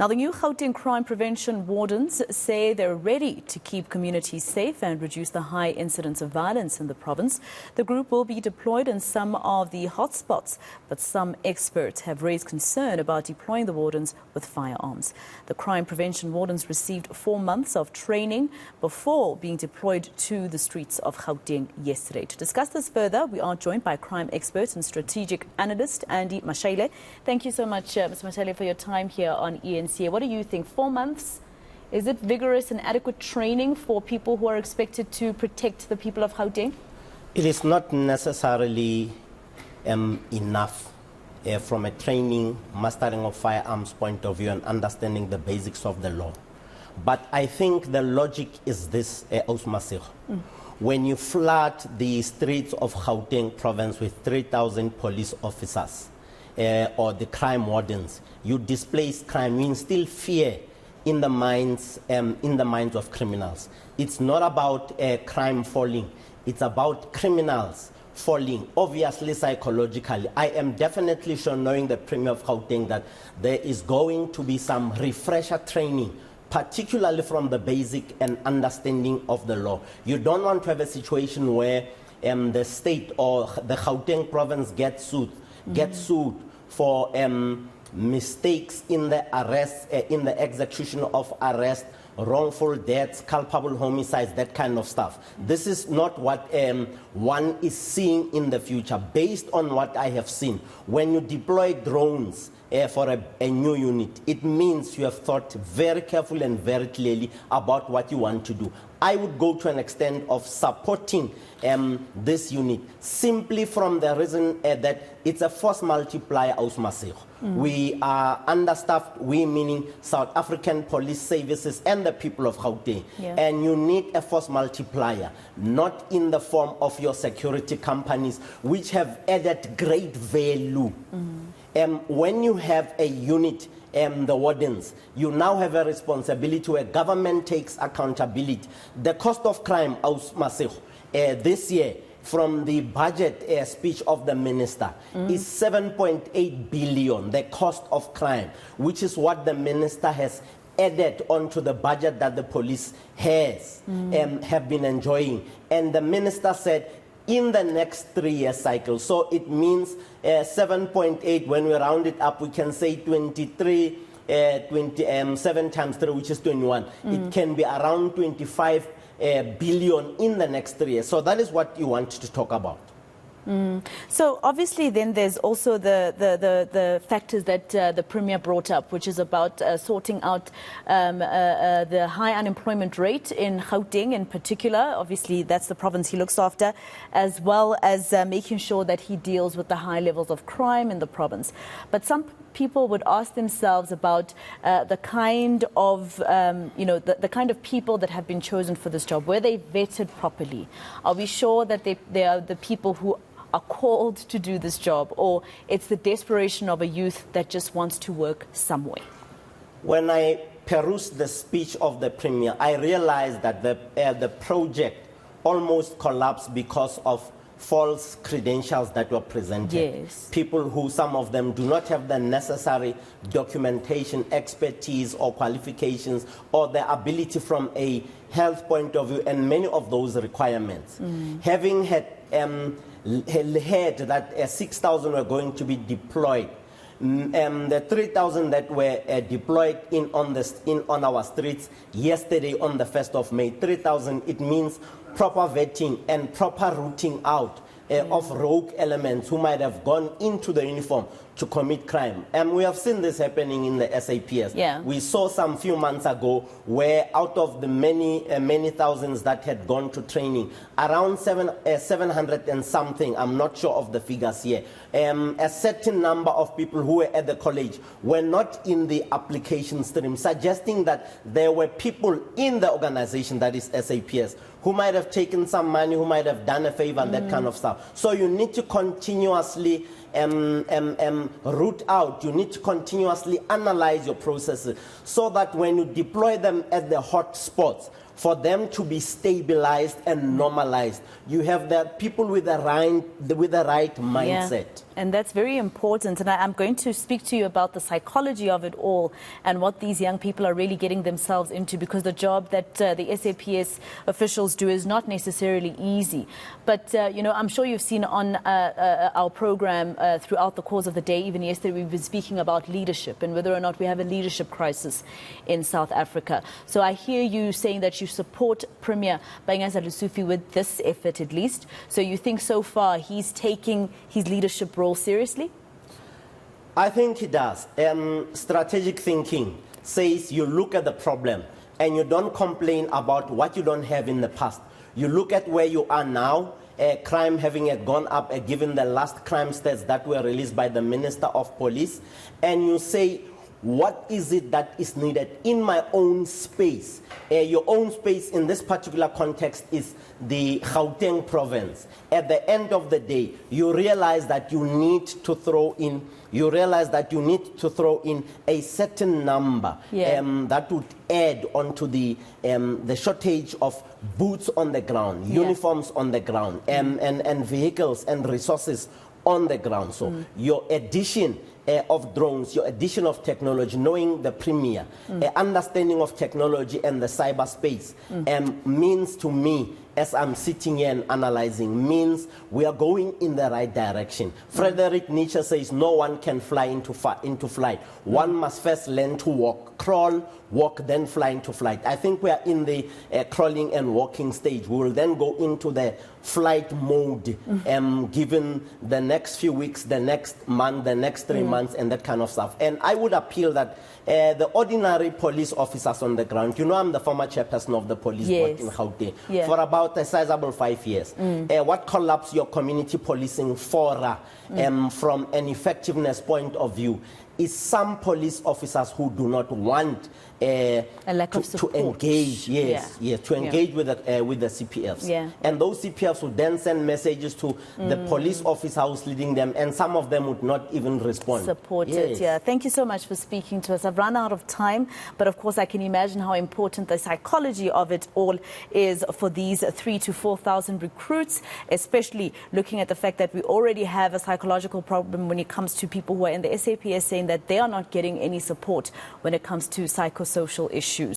Now, the new Gauteng Crime Prevention Wardens say they're ready to keep communities safe and reduce the high incidence of violence in the province. The group will be deployed in some of the hotspots, but some experts have raised concern about deploying the wardens with firearms. The Crime Prevention Wardens received 4 months of training before being deployed to the streets of Gauteng yesterday. To discuss this further, we are joined by crime expert and strategic analyst Andy Mashaile. Thank you so much, Mr. Mashaile, for your time here on eNCA. What do you think? 4 months? Is it vigorous and adequate training for people who are expected to protect the people of Gauteng? It is not necessarily enough from a training, mastering of firearms point of view and understanding the basics of the law. But I think the logic is this, Mashaile. When you flood the streets of Gauteng province with 3,000 police officers, or the crime wardens, you displace crime, you instill fear in the minds of criminals. It's not about crime falling, it's about criminals falling, obviously psychologically. I am definitely sure, knowing the Premier of Gauteng, that there is going to be some refresher training, particularly from the basic and understanding of the law. You don't want to have a situation where the state or the Gauteng province gets sued for mistakes in the arrest, in the execution of arrest, wrongful deaths, culpable homicides, that kind of stuff. This is not what one is seeing in the future. Based on what I have seen, when you deploy drones for a new unit, it means you have thought very carefully and very clearly about what you want to do. I would go to an extent of supporting this unit simply from the reason that it's a force multiplier, Mashaile. We are understaffed, we meaning South African police services and the people of Gauteng. Yeah. And you need a force multiplier, not in the form of your security companies, which have added great value. When you have a unit, the wardens, you now have a responsibility where government takes accountability. The cost of crime, Mashaile, this year, from the budget speech of the minister, is 7.8 billion, the cost of crime, which is what the minister has added onto the budget that the police has have been enjoying. And the minister said, in the next 3-year cycle, so it means 7.8, when we round it up, we can say 23, 7 times 3, which is 21. It can be around 25 billion in the next 3 years. So that is what you want to talk about. So obviously then there's also the factors that the Premier brought up, which is about sorting out the high unemployment rate in Gauteng in particular. Obviously that's the province he looks after, as well as making sure that he deals with the high levels of crime in the province. But some people would ask themselves about the kind of, the kind of people that have been chosen for this job. Were they vetted properly? Are we sure that they are the people who are called to do this job, or it's the desperation of a youth that just wants to work somewhere? When I perused the speech of the Premier, I realized that the project almost collapsed because of false credentials that were presented. Yes. People who, some of them, do not have the necessary documentation, expertise or qualifications, or the ability from a health point of view, and many of those requirements. Having had heard that 6,000 were going to be deployed, the 3,000 that were deployed on our streets yesterday on the 1st of May, 3,000, it means proper vetting and proper rooting out of rogue elements who might have gone into the uniform to commit crime. And we have seen this happening in the SAPS. Yeah. We saw some few months ago where out of the many thousands that had gone to training, around 700 and something, I'm not sure of the figures here, a certain number of people who were at the college were not in the application stream, suggesting that there were people in the organization, that is SAPS, who might have taken some money, who might have done a favor and that kind of stuff. So you need to continuously root out, you need to continuously analyze your processes so that when you deploy them at the hot spots, for them to be stabilized and normalized, you have the people with the right mindset. Yeah. And that's very important. And I'm going to speak to you about the psychology of it all and what these young people are really getting themselves into, because the job that the SAPS officials do is not necessarily easy. But, you know, I'm sure you've seen on our program throughout the course of the day, even yesterday, we've been speaking about leadership and whether or not we have a leadership crisis in South Africa. So I hear you saying that you support Premier Bangaza Lesufi with this effort at least. So you think so far he's taking his leadership role seriously? I think he does. Strategic thinking says you look at the problem and you don't complain about what you don't have in the past. You look at where you are now, crime having gone up, given the last crime stats that were released by the Minister of Police, and you say, what is it that is needed in my own space? Your own space in this particular context is the Gauteng province. At the end of the day, you realize that you need to throw in a certain number that would add onto the shortage of boots on the ground, uniforms on the ground, and vehicles and resources on the ground. So your addition of drones, your addition of technology, knowing the Premier, understanding of technology and the cyberspace means to me, as I'm sitting here and analyzing, means we are going in the right direction. Friedrich Nietzsche says no one can fly into flight. One must first learn to walk, crawl, walk, then fly into flight. I think we are in the crawling and walking stage. We will then go into the flight mode, given the next few weeks, the next month, the next 3 months, and that kind of stuff. And I would appeal that the ordinary police officers on the ground, you know, I'm the former chairperson of the police board in Gauteng for about a sizable 5 years. What collapsed your community policing fora from an effectiveness point of view is some police officers who do not want a lack of support. to engage, to engage with the CPFs. And those CPFs would then send messages to the police officer who's leading them, and some of them would not even respond. Support it, Thank you so much for speaking to us. I've run out of time, but of course I can imagine how important the psychology of it all is for these 3,000 to 4,000 recruits, especially looking at the fact that we already have a psychological problem when it comes to people who are in the SAPS saying that they are not getting any support when it comes to psychosocial issues.